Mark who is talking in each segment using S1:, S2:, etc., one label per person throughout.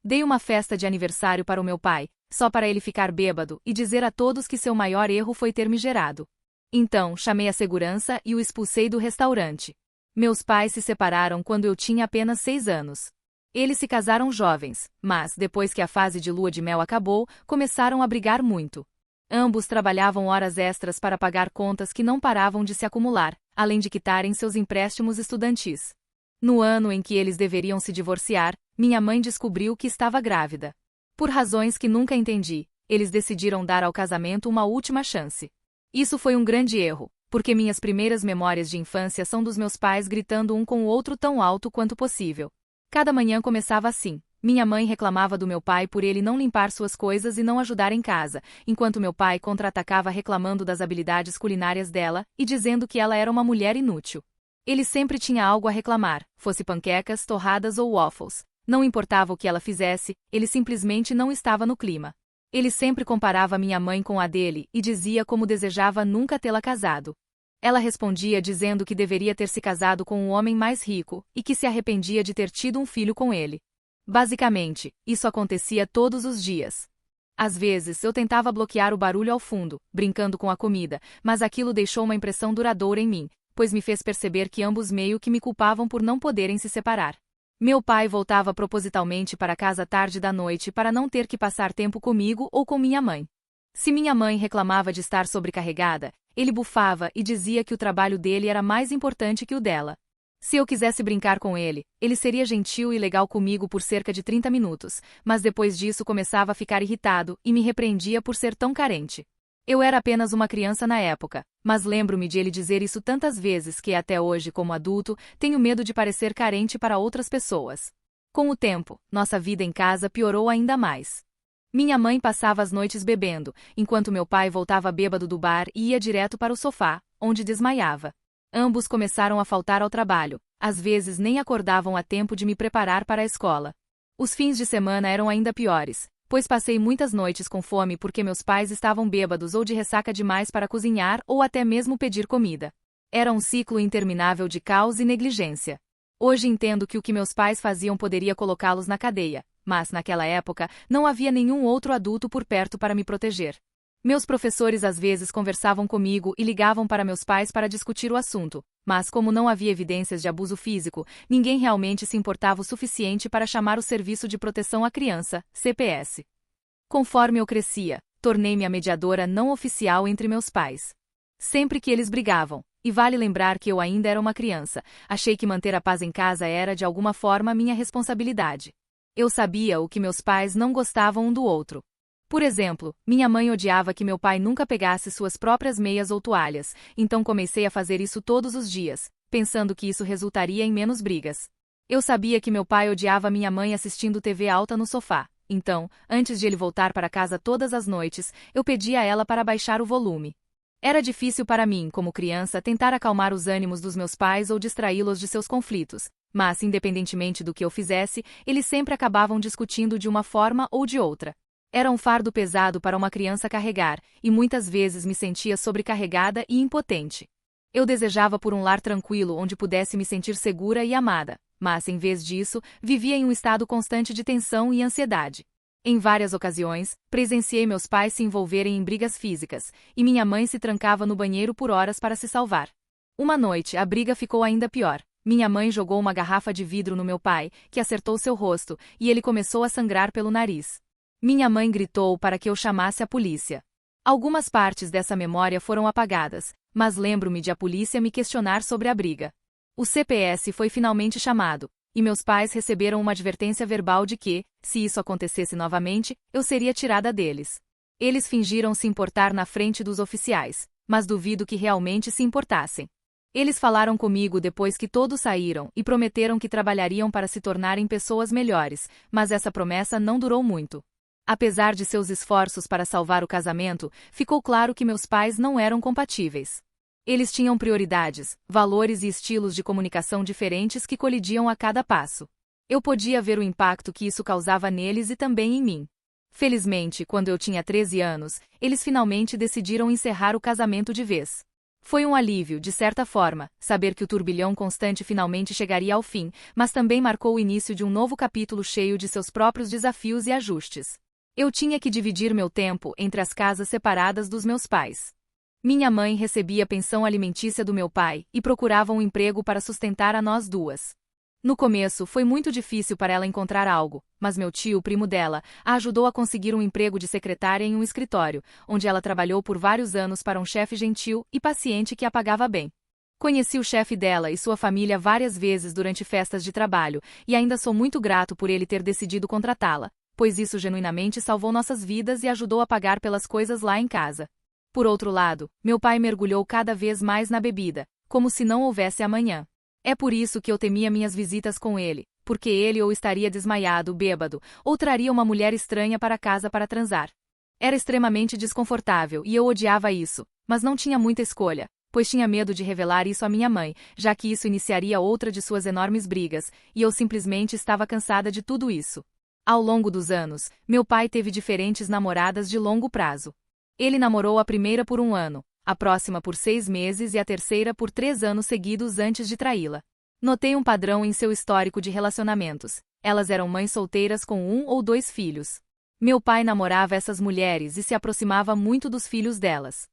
S1: Dei uma festa de aniversário para o meu pai, só para ele ficar bêbado e dizer a todos que seu maior erro foi ter me gerado. Então, chamei a segurança e o expulsei do restaurante. Meus pais se separaram quando eu tinha apenas 6 anos. Eles se casaram jovens, mas, depois que a fase de lua de mel acabou, começaram a brigar muito. Ambos trabalhavam horas extras para pagar contas que não paravam de se acumular, além de quitarem seus empréstimos estudantis. No ano em que eles deveriam se divorciar, minha mãe descobriu que estava grávida. Por razões que nunca entendi, eles decidiram dar ao casamento uma última chance. Isso foi um grande erro, porque minhas primeiras memórias de infância são dos meus pais gritando um com o outro tão alto quanto possível. Cada manhã começava assim. Minha mãe reclamava do meu pai por ele não limpar suas coisas e não ajudar em casa, enquanto meu pai contra-atacava reclamando das habilidades culinárias dela e dizendo que ela era uma mulher inútil. Ele sempre tinha algo a reclamar, fosse panquecas, torradas ou waffles. Não importava o que ela fizesse, ele simplesmente não estava no clima. Ele sempre comparava minha mãe com a dele e dizia como desejava nunca tê-la casado. Ela respondia dizendo que deveria ter se casado com um homem mais rico e que se arrependia de ter tido um filho com ele. Basicamente, isso acontecia todos os dias. Às vezes, eu tentava bloquear o barulho ao fundo, brincando com a comida, mas aquilo deixou uma impressão duradoura em mim, pois me fez perceber que ambos meio que me culpavam por não poderem se separar. Meu pai voltava propositalmente para casa tarde da noite para não ter que passar tempo comigo ou com minha mãe. Se minha mãe reclamava de estar sobrecarregada, ele bufava e dizia que o trabalho dele era mais importante que o dela. Se eu quisesse brincar com ele, ele seria gentil e legal comigo por cerca de 30 minutos, mas depois disso começava a ficar irritado e me repreendia por ser tão carente. Eu era apenas uma criança na época, mas lembro-me de ele dizer isso tantas vezes que até hoje, como adulto, tenho medo de parecer carente para outras pessoas. Com o tempo, nossa vida em casa piorou ainda mais. Minha mãe passava as noites bebendo, enquanto meu pai voltava bêbado do bar e ia direto para o sofá, onde desmaiava. Ambos começaram a faltar ao trabalho, às vezes nem acordavam a tempo de me preparar para a escola. Os fins de semana eram ainda piores, pois passei muitas noites com fome porque meus pais estavam bêbados ou de ressaca demais para cozinhar ou até mesmo pedir comida. Era um ciclo interminável de caos e negligência. Hoje entendo que o que meus pais faziam poderia colocá-los na cadeia, mas naquela época não havia nenhum outro adulto por perto para me proteger. Meus professores às vezes conversavam comigo e ligavam para meus pais para discutir o assunto, mas como não havia evidências de abuso físico, ninguém realmente se importava o suficiente para chamar o Serviço de Proteção à Criança, CPS. Conforme eu crescia, tornei-me a mediadora não oficial entre meus pais. Sempre que eles brigavam, e vale lembrar que eu ainda era uma criança, achei que manter a paz em casa era de alguma forma minha responsabilidade. Eu sabia o que meus pais não gostavam um do outro. Por exemplo, minha mãe odiava que meu pai nunca pegasse suas próprias meias ou toalhas, então comecei a fazer isso todos os dias, pensando que isso resultaria em menos brigas. Eu sabia que meu pai odiava minha mãe assistindo TV alta no sofá, então, antes de ele voltar para casa todas as noites, eu pedia a ela para baixar o volume. Era difícil para mim, como criança, tentar acalmar os ânimos dos meus pais ou distraí-los de seus conflitos, mas, independentemente do que eu fizesse, eles sempre acabavam discutindo de uma forma ou de outra. Era um fardo pesado para uma criança carregar, e muitas vezes me sentia sobrecarregada e impotente. Eu desejava por um lar tranquilo onde pudesse me sentir segura e amada, mas, em vez disso, vivia em um estado constante de tensão e ansiedade. Em várias ocasiões, presenciei meus pais se envolverem em brigas físicas, e minha mãe se trancava no banheiro por horas para se salvar. Uma noite, a briga ficou ainda pior. Minha mãe jogou uma garrafa de vidro no meu pai, que acertou seu rosto, e ele começou a sangrar pelo nariz. Minha mãe gritou para que eu chamasse a polícia. Algumas partes dessa memória foram apagadas, mas lembro-me de a polícia me questionar sobre a briga. O CPS foi finalmente chamado, e meus pais receberam uma advertência verbal de que, se isso acontecesse novamente, eu seria tirada deles. Eles fingiram se importar na frente dos oficiais, mas duvido que realmente se importassem. Eles falaram comigo depois que todos saíram e prometeram que trabalhariam para se tornarem pessoas melhores, mas essa promessa não durou muito. Apesar de seus esforços para salvar o casamento, ficou claro que meus pais não eram compatíveis. Eles tinham prioridades, valores e estilos de comunicação diferentes que colidiam a cada passo. Eu podia ver o impacto que isso causava neles e também em mim. Felizmente, quando eu tinha 13 anos, eles finalmente decidiram encerrar o casamento de vez. Foi um alívio, de certa forma, saber que o turbilhão constante finalmente chegaria ao fim, mas também marcou o início de um novo capítulo cheio de seus próprios desafios e ajustes. Eu tinha que dividir meu tempo entre as casas separadas dos meus pais. Minha mãe recebia a pensão alimentícia do meu pai e procurava um emprego para sustentar a nós duas. No começo, foi muito difícil para ela encontrar algo, mas meu tio, primo dela, a ajudou a conseguir um emprego de secretária em um escritório, onde ela trabalhou por vários anos para um chefe gentil e paciente que a pagava bem. Conheci o chefe dela e sua família várias vezes durante festas de trabalho, e ainda sou muito grato por ele ter decidido contratá-la, pois isso genuinamente salvou nossas vidas e ajudou a pagar pelas coisas lá em casa. Por outro lado, meu pai mergulhou cada vez mais na bebida, como se não houvesse amanhã. É por isso que eu temia minhas visitas com ele, porque ele ou estaria desmaiado, bêbado, ou traria uma mulher estranha para casa para transar. Era extremamente desconfortável e eu odiava isso, mas não tinha muita escolha, pois tinha medo de revelar isso à minha mãe, já que isso iniciaria outra de suas enormes brigas, e eu simplesmente estava cansada de tudo isso. Ao longo dos anos, meu pai teve diferentes namoradas de longo prazo. Ele namorou a primeira por 1 ano, a próxima por 6 meses e a terceira por 3 anos seguidos antes de traí-la. Notei um padrão em seu histórico de relacionamentos. Elas eram mães solteiras com 1 ou 2 filhos. Meu pai namorava essas mulheres e se aproximava muito dos filhos delas.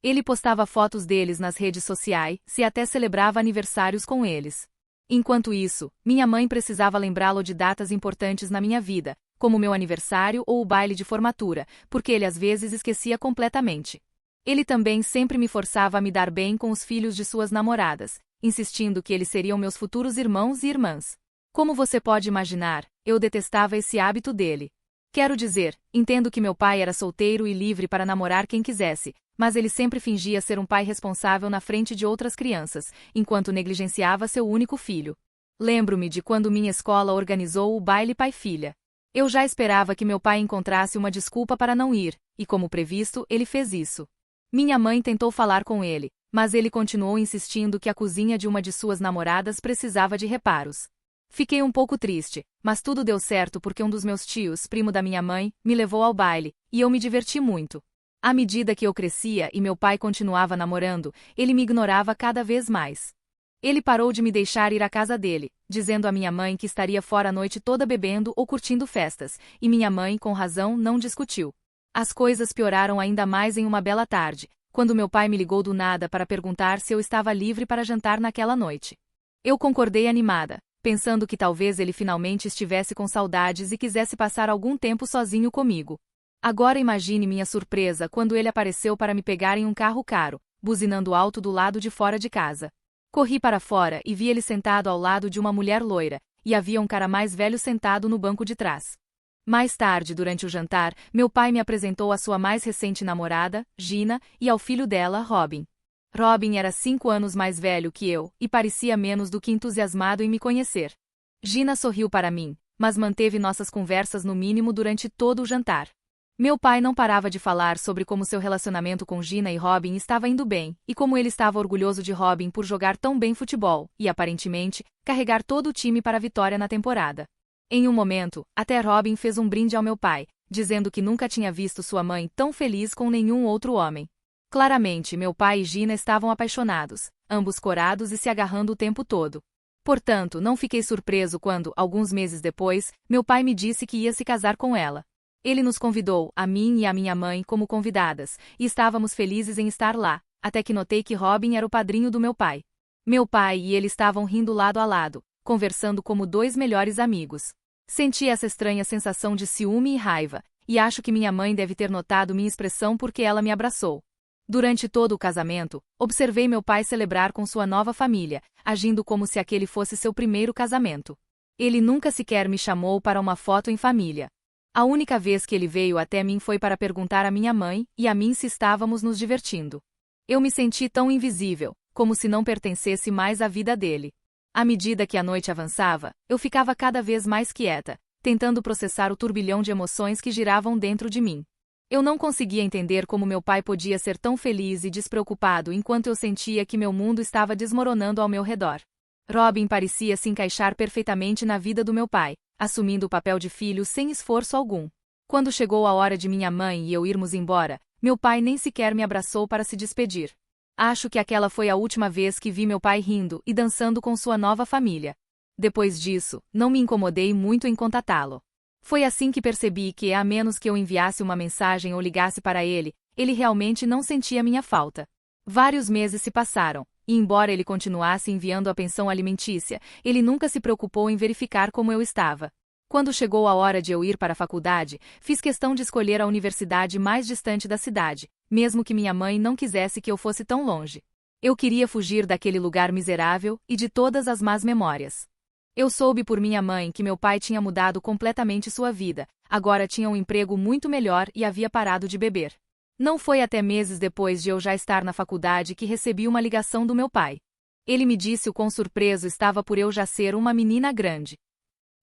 S1: Ele postava fotos deles nas redes sociais e até celebrava aniversários com eles. Enquanto isso, minha mãe precisava lembrá-lo de datas importantes na minha vida, como meu aniversário ou o baile de formatura, porque ele às vezes esquecia completamente. Ele também sempre me forçava a me dar bem com os filhos de suas namoradas, insistindo que eles seriam meus futuros irmãos e irmãs. Como você pode imaginar, eu detestava esse hábito dele. Quero dizer, entendo que meu pai era solteiro e livre para namorar quem quisesse, mas ele sempre fingia ser um pai responsável na frente de outras crianças, enquanto negligenciava seu único filho. Lembro-me de quando minha escola organizou o baile pai-filha. Eu já esperava que meu pai encontrasse uma desculpa para não ir, e como previsto, ele fez isso. Minha mãe tentou falar com ele, mas ele continuou insistindo que a cozinha de uma de suas namoradas precisava de reparos. Fiquei um pouco triste, mas tudo deu certo porque um dos meus tios, primo da minha mãe, me levou ao baile, e eu me diverti muito. À medida que eu crescia e meu pai continuava namorando, ele me ignorava cada vez mais. Ele parou de me deixar ir à casa dele, dizendo à minha mãe que estaria fora a noite toda bebendo ou curtindo festas, e minha mãe, com razão, não discutiu. As coisas pioraram ainda mais em uma bela tarde, quando meu pai me ligou do nada para perguntar se eu estava livre para jantar naquela noite. Eu concordei animada, pensando que talvez ele finalmente estivesse com saudades e quisesse passar algum tempo sozinho comigo. Agora imagine minha surpresa quando ele apareceu para me pegar em um carro caro, buzinando alto do lado de fora de casa. Corri para fora e vi ele sentado ao lado de uma mulher loira, e havia um cara mais velho sentado no banco de trás. Mais tarde, durante o jantar, meu pai me apresentou à sua mais recente namorada, Gina, e ao filho dela, Robin. Robin era 5 anos mais velho que eu, e parecia menos do que entusiasmado em me conhecer. Gina sorriu para mim, mas manteve nossas conversas no mínimo durante todo o jantar. Meu pai não parava de falar sobre como seu relacionamento com Gina e Robin estava indo bem, e como ele estava orgulhoso de Robin por jogar tão bem futebol, e aparentemente, carregar todo o time para a vitória na temporada. Em um momento, até Robin fez um brinde ao meu pai, dizendo que nunca tinha visto sua mãe tão feliz com nenhum outro homem. Claramente, meu pai e Gina estavam apaixonados, ambos corados e se agarrando o tempo todo. Portanto, não fiquei surpreso quando, alguns meses depois, meu pai me disse que ia se casar com ela. Ele nos convidou, a mim e a minha mãe, como convidadas, e estávamos felizes em estar lá, até que notei que Robin era o padrinho do meu pai. Meu pai e ele estavam rindo lado a lado, conversando como 2 melhores amigos. Senti essa estranha sensação de ciúme e raiva, e acho que minha mãe deve ter notado minha expressão porque ela me abraçou. Durante todo o casamento, observei meu pai celebrar com sua nova família, agindo como se aquele fosse seu primeiro casamento. Ele nunca sequer me chamou para uma foto em família. A única vez que ele veio até mim foi para perguntar à minha mãe e a mim se estávamos nos divertindo. Eu me senti tão invisível, como se não pertencesse mais à vida dele. À medida que a noite avançava, eu ficava cada vez mais quieta, tentando processar o turbilhão de emoções que giravam dentro de mim. Eu não conseguia entender como meu pai podia ser tão feliz e despreocupado enquanto eu sentia que meu mundo estava desmoronando ao meu redor. Robin parecia se encaixar perfeitamente na vida do meu pai, assumindo o papel de filho sem esforço algum. Quando chegou a hora de minha mãe e eu irmos embora, meu pai nem sequer me abraçou para se despedir. Acho que aquela foi a última vez que vi meu pai rindo e dançando com sua nova família. Depois disso, não me incomodei muito em contatá-lo. Foi assim que percebi que, a menos que eu enviasse uma mensagem ou ligasse para ele, ele realmente não sentia minha falta. Vários meses se passaram, e embora ele continuasse enviando a pensão alimentícia, ele nunca se preocupou em verificar como eu estava. Quando chegou a hora de eu ir para a faculdade, fiz questão de escolher a universidade mais distante da cidade, mesmo que minha mãe não quisesse que eu fosse tão longe. Eu queria fugir daquele lugar miserável e de todas as más memórias. Eu soube por minha mãe que meu pai tinha mudado completamente sua vida, agora tinha um emprego muito melhor e havia parado de beber. Não foi até meses depois de eu já estar na faculdade que recebi uma ligação do meu pai. Ele me disse o quão surpreso estava por eu já ser uma menina grande.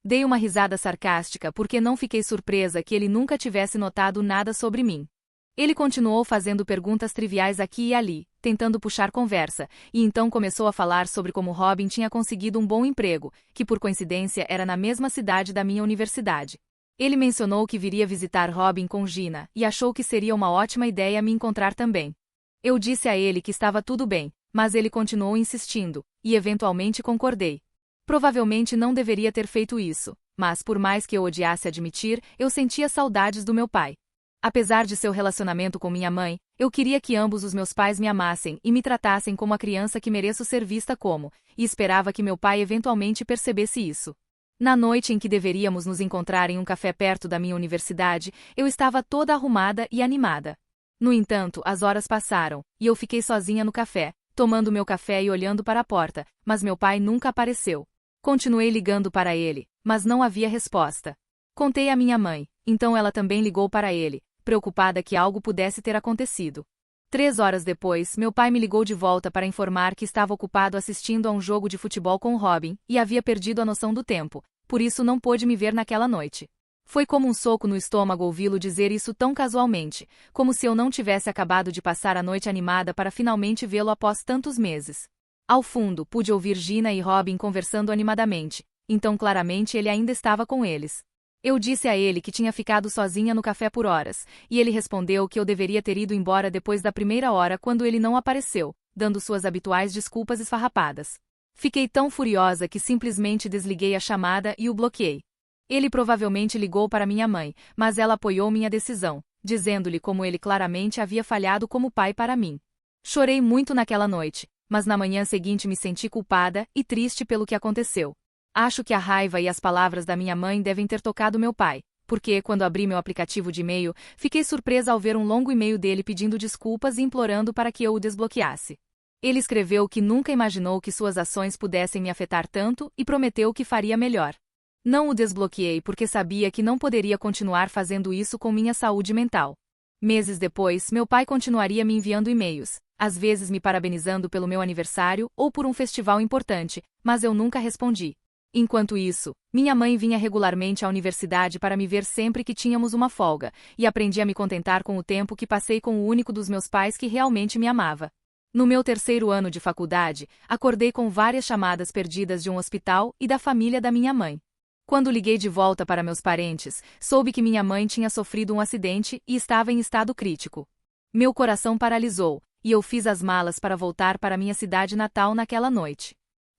S1: Dei uma risada sarcástica porque não fiquei surpresa que ele nunca tivesse notado nada sobre mim. Ele continuou fazendo perguntas triviais aqui e ali, tentando puxar conversa, e então começou a falar sobre como Robin tinha conseguido um bom emprego, que por coincidência era na mesma cidade da minha universidade. Ele mencionou que viria visitar Robin com Gina, e achou que seria uma ótima ideia me encontrar também. Eu disse a ele que estava tudo bem, mas ele continuou insistindo, e eventualmente concordei. Provavelmente não deveria ter feito isso, mas por mais que eu odiasse admitir, eu sentia saudades do meu pai. Apesar de seu relacionamento com minha mãe, eu queria que ambos os meus pais me amassem e me tratassem como a criança que mereço ser vista como, e esperava que meu pai eventualmente percebesse isso. Na noite em que deveríamos nos encontrar em um café perto da minha universidade, eu estava toda arrumada e animada. No entanto, as horas passaram, e eu fiquei sozinha no café, tomando meu café e olhando para a porta, mas meu pai nunca apareceu. Continuei ligando para ele, mas não havia resposta. Contei à minha mãe, então ela também ligou para ele, preocupada que algo pudesse ter acontecido. 3 horas depois, meu pai me ligou de volta para informar que estava ocupado assistindo a um jogo de futebol com Robin e havia perdido a noção do tempo, por isso não pôde me ver naquela noite. Foi como um soco no estômago ouvi-lo dizer isso tão casualmente, como se eu não tivesse acabado de passar a noite animada para finalmente vê-lo após tantos meses. Ao fundo, pude ouvir Gina e Robin conversando animadamente, então claramente ele ainda estava com eles. Eu disse a ele que tinha ficado sozinha no café por horas, e ele respondeu que eu deveria ter ido embora depois da primeira hora quando ele não apareceu, dando suas habituais desculpas esfarrapadas. Fiquei tão furiosa que simplesmente desliguei a chamada e o bloqueei. Ele provavelmente ligou para minha mãe, mas ela apoiou minha decisão, dizendo-lhe como ele claramente havia falhado como pai para mim. Chorei muito naquela noite, mas na manhã seguinte me senti culpada e triste pelo que aconteceu. Acho que a raiva e as palavras da minha mãe devem ter tocado meu pai, porque, quando abri meu aplicativo de e-mail, fiquei surpresa ao ver um longo e-mail dele pedindo desculpas e implorando para que eu o desbloqueasse. Ele escreveu que nunca imaginou que suas ações pudessem me afetar tanto e prometeu que faria melhor. Não o desbloqueei porque sabia que não poderia continuar fazendo isso com minha saúde mental. Meses depois, meu pai continuaria me enviando e-mails, às vezes me parabenizando pelo meu aniversário ou por um festival importante, mas eu nunca respondi. Enquanto isso, minha mãe vinha regularmente à universidade para me ver sempre que tínhamos uma folga, e aprendi a me contentar com o tempo que passei com o único dos meus pais que realmente me amava. No meu 3º ano de faculdade, acordei com várias chamadas perdidas de um hospital e da família da minha mãe. Quando liguei de volta para meus parentes, soube que minha mãe tinha sofrido um acidente e estava em estado crítico. Meu coração paralisou, e eu fiz as malas para voltar para minha cidade natal naquela noite.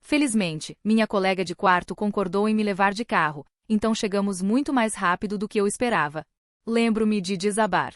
S1: Felizmente, minha colega de quarto concordou em me levar de carro, então chegamos muito mais rápido do que eu esperava. Lembro-me de desabar.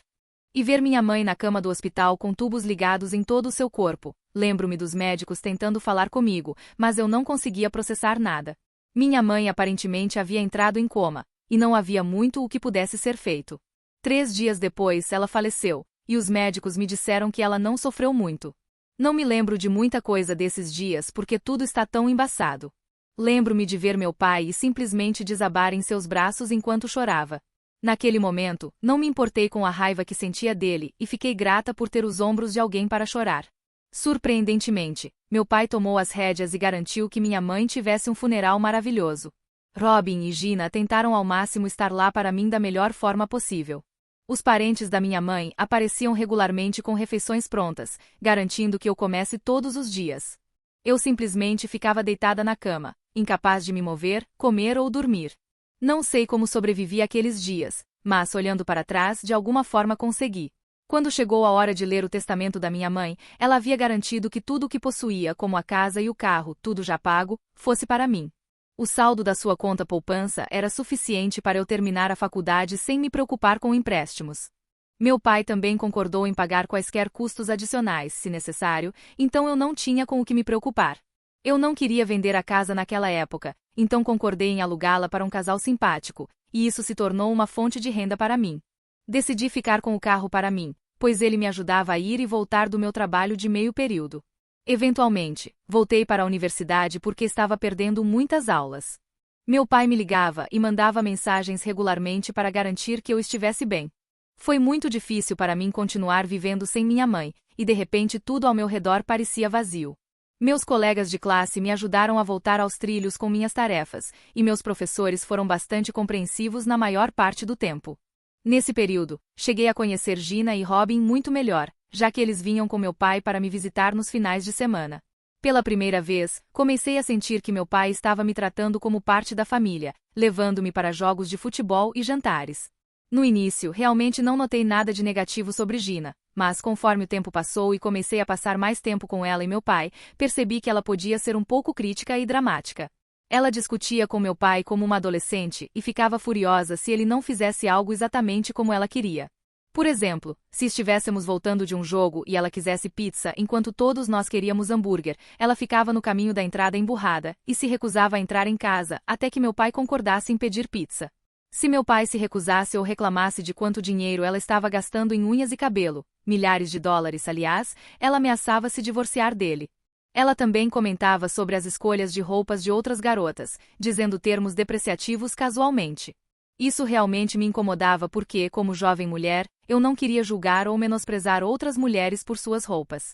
S1: E ver minha mãe na cama do hospital com tubos ligados em todo o seu corpo. Lembro-me dos médicos tentando falar comigo, mas eu não conseguia processar nada. Minha mãe aparentemente havia entrado em coma, e não havia muito o que pudesse ser feito. 3 dias depois ela faleceu, e os médicos me disseram que ela não sofreu muito. Não me lembro de muita coisa desses dias porque tudo está tão embaçado. Lembro-me de ver meu pai e simplesmente desabar em seus braços enquanto chorava. Naquele momento, não me importei com a raiva que sentia dele e fiquei grata por ter os ombros de alguém para chorar. Surpreendentemente, meu pai tomou as rédeas e garantiu que minha mãe tivesse um funeral maravilhoso. Robin e Gina tentaram ao máximo estar lá para mim da melhor forma possível. Os parentes da minha mãe apareciam regularmente com refeições prontas, garantindo que eu comesse todos os dias. Eu simplesmente ficava deitada na cama, incapaz de me mover, comer ou dormir. Não sei como sobrevivi àqueles dias, mas olhando para trás de alguma forma consegui. Quando chegou a hora de ler o testamento da minha mãe, ela havia garantido que tudo o que possuía, como a casa e o carro, tudo já pago, fosse para mim. O saldo da sua conta poupança era suficiente para eu terminar a faculdade sem me preocupar com empréstimos. Meu pai também concordou em pagar quaisquer custos adicionais, se necessário, então eu não tinha com o que me preocupar. Eu não queria vender a casa naquela época, então concordei em alugá-la para um casal simpático, e isso se tornou uma fonte de renda para mim. Decidi ficar com o carro para mim, pois ele me ajudava a ir e voltar do meu trabalho de meio período. Eventualmente, voltei para a universidade porque estava perdendo muitas aulas. Meu pai me ligava e mandava mensagens regularmente para garantir que eu estivesse bem. Foi muito difícil para mim continuar vivendo sem minha mãe, e de repente tudo ao meu redor parecia vazio. Meus colegas de classe me ajudaram a voltar aos trilhos com minhas tarefas, e meus professores foram bastante compreensivos na maior parte do tempo. Nesse período, cheguei a conhecer Gina e Robin muito melhor, já que eles vinham com meu pai para me visitar nos finais de semana. Pela primeira vez, comecei a sentir que meu pai estava me tratando como parte da família, levando-me para jogos de futebol e jantares. No início, realmente não notei nada de negativo sobre Gina, mas conforme o tempo passou e comecei a passar mais tempo com ela e meu pai, percebi que ela podia ser um pouco crítica e dramática. Ela discutia com meu pai como uma adolescente e ficava furiosa se ele não fizesse algo exatamente como ela queria. Por exemplo, se estivéssemos voltando de um jogo e ela quisesse pizza enquanto todos nós queríamos hambúrguer, ela ficava no caminho da entrada emburrada e se recusava a entrar em casa até que meu pai concordasse em pedir pizza. Se meu pai se recusasse ou reclamasse de quanto dinheiro ela estava gastando em unhas e cabelo, milhares de dólares aliás, ela ameaçava se divorciar dele. Ela também comentava sobre as escolhas de roupas de outras garotas, dizendo termos depreciativos casualmente. Isso realmente me incomodava porque, como jovem mulher, eu não queria julgar ou menosprezar outras mulheres por suas roupas.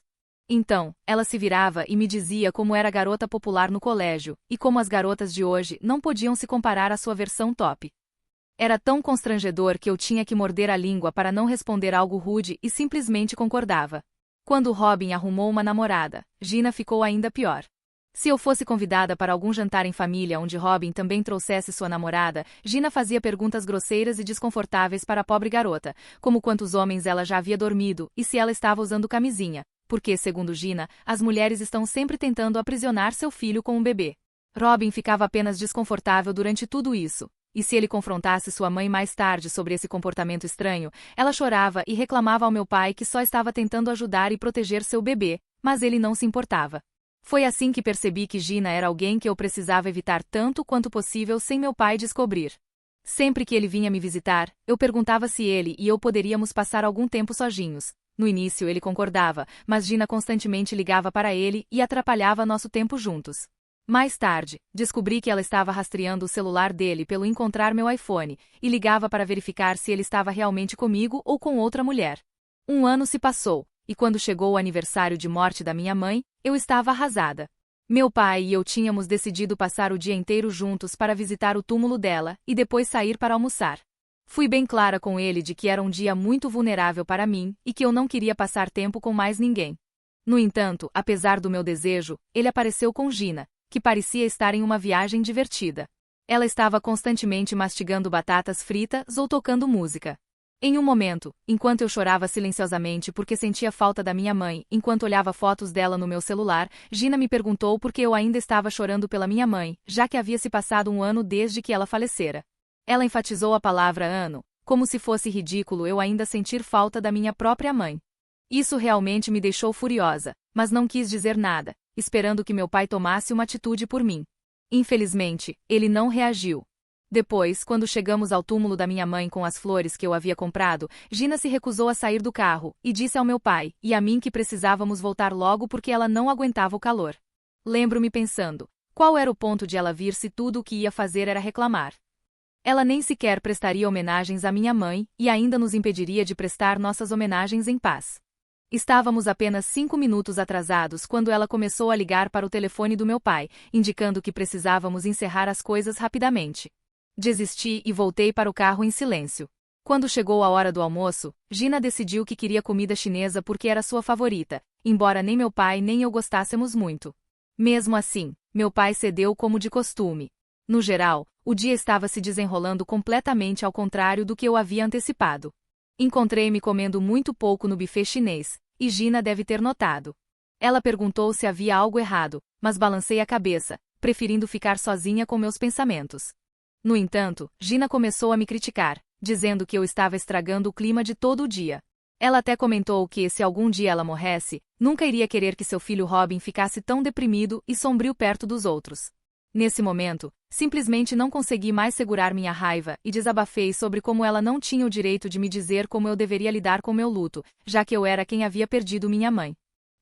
S1: Então, ela se virava e me dizia como era garota popular no colégio, e como as garotas de hoje não podiam se comparar à sua versão top. Era tão constrangedor que eu tinha que morder a língua para não responder algo rude e simplesmente concordava. Quando Robin arrumou uma namorada, Gina ficou ainda pior. Se eu fosse convidada para algum jantar em família onde Robin também trouxesse sua namorada, Gina fazia perguntas grosseiras e desconfortáveis para a pobre garota, como quantos homens ela já havia dormido e se ela estava usando camisinha, porque, segundo Gina, as mulheres estão sempre tentando aprisionar seu filho com um bebê. Robin ficava apenas desconfortável durante tudo isso. E se ele confrontasse sua mãe mais tarde sobre esse comportamento estranho, ela chorava e reclamava ao meu pai que só estava tentando ajudar e proteger seu bebê, mas ele não se importava. Foi assim que percebi que Gina era alguém que eu precisava evitar tanto quanto possível sem meu pai descobrir. Sempre que ele vinha me visitar, eu perguntava se ele e eu poderíamos passar algum tempo sozinhos. No início ele concordava, mas Gina constantemente ligava para ele e atrapalhava nosso tempo juntos. Mais tarde, descobri que ela estava rastreando o celular dele pelo encontrar meu iPhone, e ligava para verificar se ele estava realmente comigo ou com outra mulher. Um ano se passou, e quando chegou o aniversário de morte da minha mãe, eu estava arrasada. Meu pai e eu tínhamos decidido passar o dia inteiro juntos para visitar o túmulo dela e depois sair para almoçar. Fui bem clara com ele de que era um dia muito vulnerável para mim e que eu não queria passar tempo com mais ninguém. No entanto, apesar do meu desejo, ele apareceu com Gina, que parecia estar em uma viagem divertida. Ela estava constantemente mastigando batatas fritas ou tocando música. Em um momento, enquanto eu chorava silenciosamente porque sentia falta da minha mãe, enquanto olhava fotos dela no meu celular, Gina me perguntou por que eu ainda estava chorando pela minha mãe, já que havia se passado um ano desde que ela falecera. Ela enfatizou a palavra ano, como se fosse ridículo eu ainda sentir falta da minha própria mãe. Isso realmente me deixou furiosa, mas não quis dizer nada, esperando que meu pai tomasse uma atitude por mim. Infelizmente, ele não reagiu. Depois, quando chegamos ao túmulo da minha mãe com as flores que eu havia comprado, Gina se recusou a sair do carro e disse ao meu pai e a mim que precisávamos voltar logo porque ela não aguentava o calor. Lembro-me pensando, qual era o ponto de ela vir se tudo o que ia fazer era reclamar? Ela nem sequer prestaria homenagens à minha mãe e ainda nos impediria de prestar nossas homenagens em paz. Estávamos apenas 5 minutos atrasados quando ela começou a ligar para o telefone do meu pai, indicando que precisávamos encerrar as coisas rapidamente. Desisti e voltei para o carro em silêncio. Quando chegou a hora do almoço, Gina decidiu que queria comida chinesa porque era sua favorita, embora nem meu pai nem eu gostássemos muito. Mesmo assim, meu pai cedeu como de costume. No geral, o dia estava se desenrolando completamente ao contrário do que eu havia antecipado. Encontrei-me comendo muito pouco no buffet chinês, e Gina deve ter notado. Ela perguntou se havia algo errado, mas balancei a cabeça, preferindo ficar sozinha com meus pensamentos. No entanto, Gina começou a me criticar, dizendo que eu estava estragando o clima de todo o dia. Ela até comentou que, se algum dia ela morresse, nunca iria querer que seu filho Robin ficasse tão deprimido e sombrio perto dos outros. Nesse momento, simplesmente não consegui mais segurar minha raiva e desabafei sobre como ela não tinha o direito de me dizer como eu deveria lidar com meu luto, já que eu era quem havia perdido minha mãe.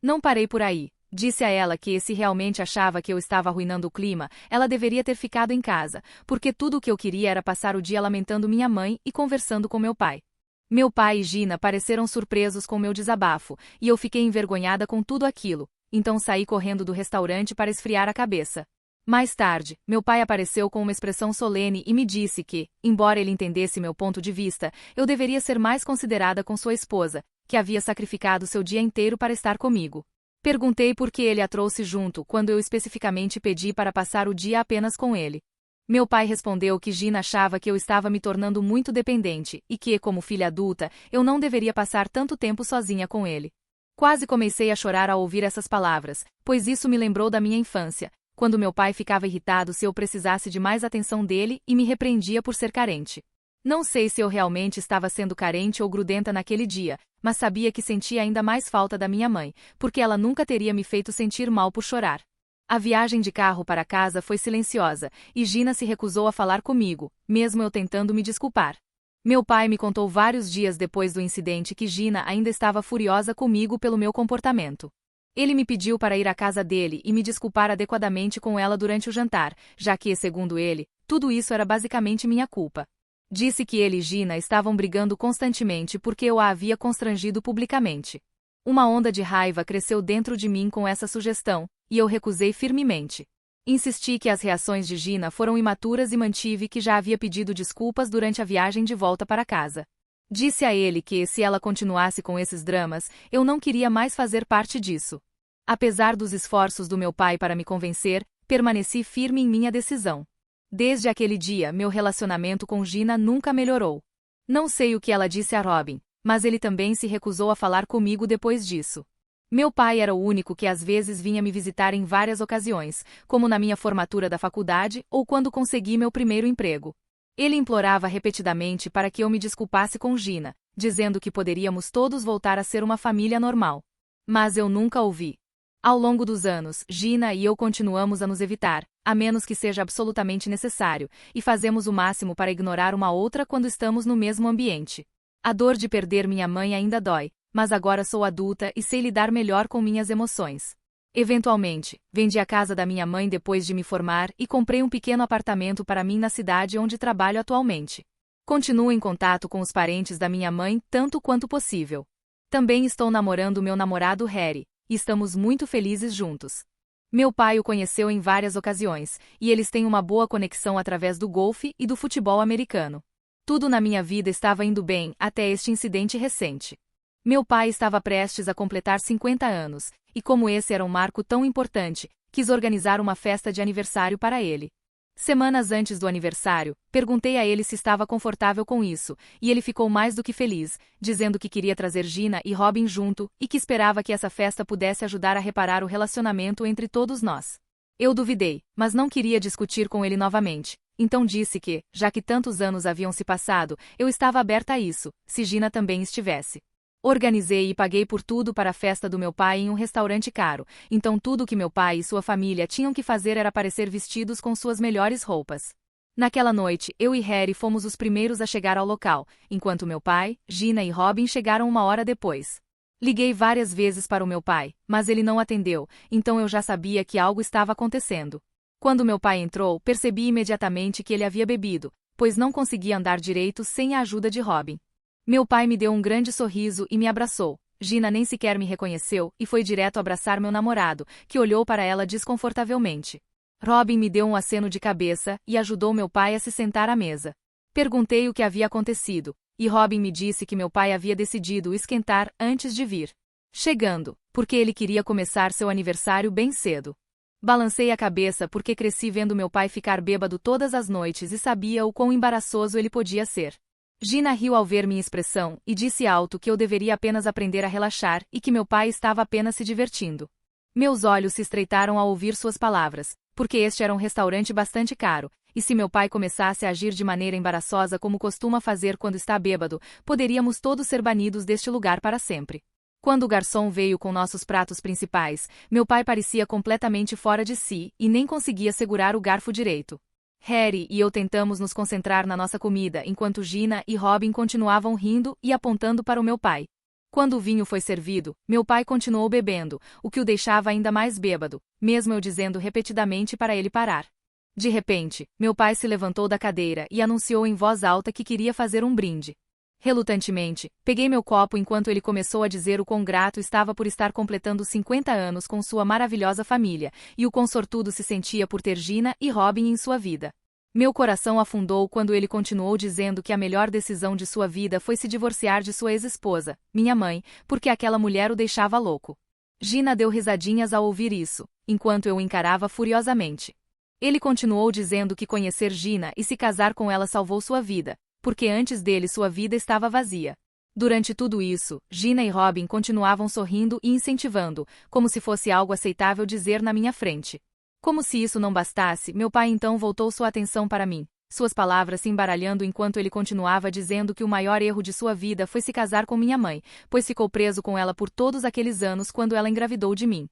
S1: Não parei por aí. Disse a ela que, se realmente achava que eu estava arruinando o clima, ela deveria ter ficado em casa, porque tudo o que eu queria era passar o dia lamentando minha mãe e conversando com meu pai. Meu pai e Gina pareceram surpresos com meu desabafo, e eu fiquei envergonhada com tudo aquilo, então saí correndo do restaurante para esfriar a cabeça. Mais tarde, meu pai apareceu com uma expressão solene e me disse que, embora ele entendesse meu ponto de vista, eu deveria ser mais considerada com sua esposa, que havia sacrificado seu dia inteiro para estar comigo. Perguntei por que ele a trouxe junto quando eu especificamente pedi para passar o dia apenas com ele. Meu pai respondeu que Gina achava que eu estava me tornando muito dependente e que, como filha adulta, eu não deveria passar tanto tempo sozinha com ele. Quase comecei a chorar ao ouvir essas palavras, pois isso me lembrou da minha infância, quando meu pai ficava irritado se eu precisasse de mais atenção dele e me repreendia por ser carente. Não sei se eu realmente estava sendo carente ou grudenta naquele dia, mas sabia que sentia ainda mais falta da minha mãe, porque ela nunca teria me feito sentir mal por chorar. A viagem de carro para casa foi silenciosa, e Gina se recusou a falar comigo, mesmo eu tentando me desculpar. Meu pai me contou vários dias depois do incidente que Gina ainda estava furiosa comigo pelo meu comportamento. Ele me pediu para ir à casa dele e me desculpar adequadamente com ela durante o jantar, já que, segundo ele, tudo isso era basicamente minha culpa. Disse que ele e Gina estavam brigando constantemente porque eu a havia constrangido publicamente. Uma onda de raiva cresceu dentro de mim com essa sugestão, e eu recusei firmemente. Insisti que as reações de Gina foram imaturas e mantive que já havia pedido desculpas durante a viagem de volta para casa. Disse a ele que, se ela continuasse com esses dramas, eu não queria mais fazer parte disso. Apesar dos esforços do meu pai para me convencer, permaneci firme em minha decisão. Desde aquele dia, meu relacionamento com Gina nunca melhorou. Não sei o que ela disse a Robin, mas ele também se recusou a falar comigo depois disso. Meu pai era o único que às vezes vinha me visitar em várias ocasiões, como na minha formatura da faculdade ou quando consegui meu primeiro emprego. Ele implorava repetidamente para que eu me desculpasse com Gina, dizendo que poderíamos todos voltar a ser uma família normal. Mas eu nunca ouvi. Ao longo dos anos, Gina e eu continuamos a nos evitar, a menos que seja absolutamente necessário, e fazemos o máximo para ignorar uma outra quando estamos no mesmo ambiente. A dor de perder minha mãe ainda dói, mas agora sou adulta e sei lidar melhor com minhas emoções. Eventualmente, vendi a casa da minha mãe depois de me formar e comprei um pequeno apartamento para mim na cidade onde trabalho atualmente. Continuo em contato com os parentes da minha mãe tanto quanto possível. Também estou namorando meu namorado Harry, e estamos muito felizes juntos. Meu pai o conheceu em várias ocasiões, e eles têm uma boa conexão através do golfe e do futebol americano. Tudo na minha vida estava indo bem até este incidente recente. Meu pai estava prestes a completar 50 anos, e como esse era um marco tão importante, quis organizar uma festa de aniversário para ele. Semanas antes do aniversário, perguntei a ele se estava confortável com isso, e ele ficou mais do que feliz, dizendo que queria trazer Gina e Robin junto e que esperava que essa festa pudesse ajudar a reparar o relacionamento entre todos nós. Eu duvidei, mas não queria discutir com ele novamente, então disse que, já que tantos anos haviam se passado, eu estava aberta a isso, se Gina também estivesse. Organizei e paguei por tudo para a festa do meu pai em um restaurante caro, então tudo que meu pai e sua família tinham que fazer era aparecer vestidos com suas melhores roupas. Naquela noite, eu e Harry fomos os primeiros a chegar ao local, enquanto meu pai, Gina e Robin chegaram uma hora depois. Liguei várias vezes para o meu pai, mas ele não atendeu, então eu já sabia que algo estava acontecendo. Quando meu pai entrou, percebi imediatamente que ele havia bebido, pois não conseguia andar direito sem a ajuda de Robin. Meu pai me deu um grande sorriso e me abraçou. Gina nem sequer me reconheceu e foi direto abraçar meu namorado, que olhou para ela desconfortavelmente. Robin me deu um aceno de cabeça e ajudou meu pai a se sentar à mesa. Perguntei o que havia acontecido, e Robin me disse que meu pai havia decidido esquentar antes de vir. Chegando, porque ele queria começar seu aniversário bem cedo. Balancei a cabeça porque cresci vendo meu pai ficar bêbado todas as noites e sabia o quão embaraçoso ele podia ser. Gina riu ao ver minha expressão e disse alto que eu deveria apenas aprender a relaxar e que meu pai estava apenas se divertindo. Meus olhos se estreitaram ao ouvir suas palavras, porque este era um restaurante bastante caro, e se meu pai começasse a agir de maneira embaraçosa como costuma fazer quando está bêbado, poderíamos todos ser banidos deste lugar para sempre. Quando o garçom veio com nossos pratos principais, meu pai parecia completamente fora de si e nem conseguia segurar o garfo direito. Harry e eu tentamos nos concentrar na nossa comida enquanto Gina e Robin continuavam rindo e apontando para o meu pai. Quando o vinho foi servido, meu pai continuou bebendo, o que o deixava ainda mais bêbado, mesmo eu dizendo repetidamente para ele parar. De repente, meu pai se levantou da cadeira e anunciou em voz alta que queria fazer um brinde. Relutantemente, peguei meu copo enquanto ele começou a dizer o quão grato estava por estar completando 50 anos com sua maravilhosa família, e o quão sortudo se sentia por ter Gina e Robin em sua vida. Meu coração afundou quando ele continuou dizendo que a melhor decisão de sua vida foi se divorciar de sua ex-esposa, minha mãe, porque aquela mulher o deixava louco. Gina deu risadinhas ao ouvir isso, enquanto eu o encarava furiosamente. Ele continuou dizendo que conhecer Gina e se casar com ela salvou sua vida, porque antes dele sua vida estava vazia. Durante tudo isso, Gina e Robin continuavam sorrindo e incentivando, como se fosse algo aceitável dizer na minha frente. Como se isso não bastasse, meu pai então voltou sua atenção para mim, suas palavras se embaralhando enquanto ele continuava dizendo que o maior erro de sua vida foi se casar com minha mãe, pois ficou preso com ela por todos aqueles anos quando ela engravidou de mim.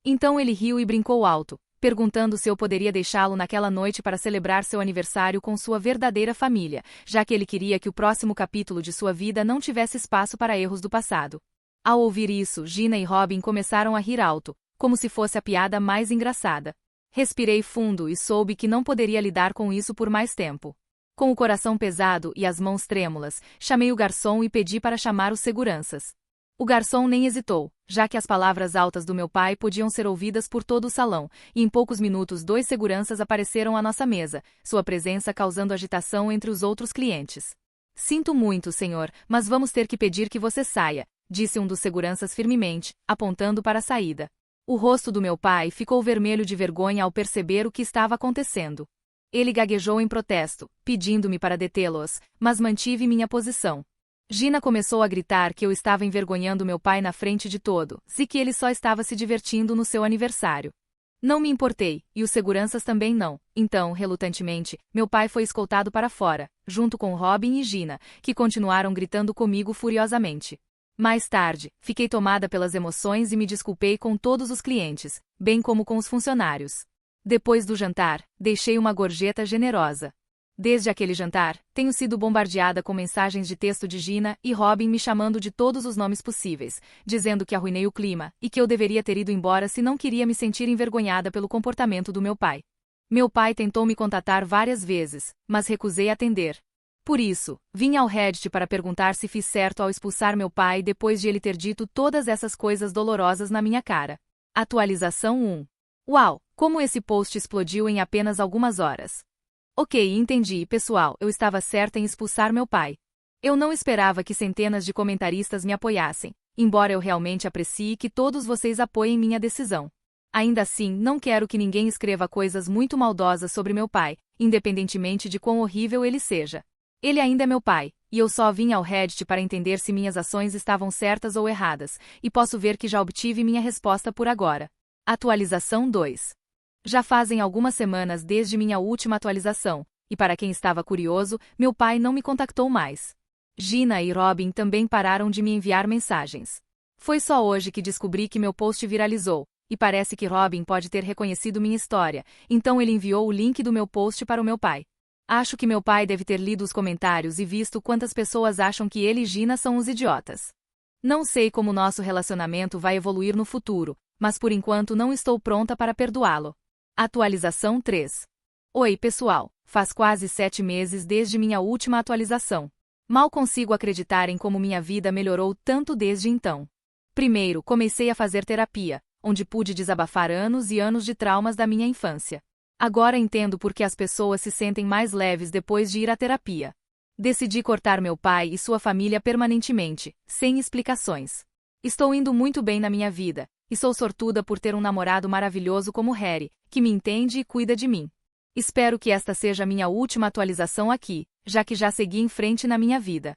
S1: Então ele riu e brincou alto, perguntando se eu poderia deixá-lo naquela noite para celebrar seu aniversário com sua verdadeira família, já que ele queria que o próximo capítulo de sua vida não tivesse espaço para erros do passado. Ao ouvir isso, Gina e Robin começaram a rir alto, como se fosse a piada mais engraçada. Respirei fundo e soube que não poderia lidar com isso por mais tempo. Com o coração pesado e as mãos trêmulas, chamei o garçom e pedi para chamar os seguranças. O garçom nem hesitou, já que as palavras altas do meu pai podiam ser ouvidas por todo o salão, e em poucos minutos 2 seguranças apareceram à nossa mesa, sua presença causando agitação entre os outros clientes. Sinto muito, senhor, mas vamos ter que pedir que você saia, disse um dos seguranças firmemente, apontando para a saída. O rosto do meu pai ficou vermelho de vergonha ao perceber o que estava acontecendo. Ele gaguejou em protesto, pedindo-me para detê-los, mas mantive minha posição. Gina começou a gritar que eu estava envergonhando meu pai na frente de todos e que ele só estava se divertindo no seu aniversário. Não me importei, e os seguranças também não, então, relutantemente, meu pai foi escoltado para fora, junto com Robin e Gina, que continuaram gritando comigo furiosamente. Mais tarde, fiquei tomada pelas emoções e me desculpei com todos os clientes, bem como com os funcionários. Depois do jantar, deixei uma gorjeta generosa. Desde aquele jantar, tenho sido bombardeada com mensagens de texto de Gina e Robin me chamando de todos os nomes possíveis, dizendo que arruinei o clima e que eu deveria ter ido embora se não queria me sentir envergonhada pelo comportamento do meu pai. Meu pai tentou me contatar várias vezes, mas recusei atender. Por isso, vim ao Reddit para perguntar se fiz certo ao expulsar meu pai depois de ele ter dito todas essas coisas dolorosas na minha cara. Atualização 1. Uau, como esse post explodiu em apenas algumas horas. Ok, entendi, pessoal, eu estava certa em expulsar meu pai. Eu não esperava que centenas de comentaristas me apoiassem, embora eu realmente aprecie que todos vocês apoiem minha decisão. Ainda assim, não quero que ninguém escreva coisas muito maldosas sobre meu pai, independentemente de quão horrível ele seja. Ele ainda é meu pai, e eu só vim ao Reddit para entender se minhas ações estavam certas ou erradas, e posso ver que já obtive minha resposta por agora. Atualização 2. Já fazem algumas semanas desde minha última atualização, e para quem estava curioso, meu pai não me contactou mais. Gina e Robin também pararam de me enviar mensagens. Foi só hoje que descobri que meu post viralizou, e parece que Robin pode ter reconhecido minha história, então ele enviou o link do meu post para o meu pai. Acho que meu pai deve ter lido os comentários e visto quantas pessoas acham que ele e Gina são os idiotas. Não sei como nosso relacionamento vai evoluir no futuro, mas por enquanto não estou pronta para perdoá-lo. Atualização 3. Oi, pessoal, faz quase 7 meses desde minha última atualização. Mal consigo acreditar em como minha vida melhorou tanto desde então. Primeiro, comecei a fazer terapia, onde pude desabafar anos e anos de traumas da minha infância. Agora entendo por que as pessoas se sentem mais leves depois de ir à terapia. Decidi cortar meu pai e sua família permanentemente, sem explicações. Estou indo muito bem na minha vida, e sou sortuda por ter um namorado maravilhoso como Harry, que me entende e cuida de mim. Espero que esta seja minha última atualização aqui, já que já segui em frente na minha vida.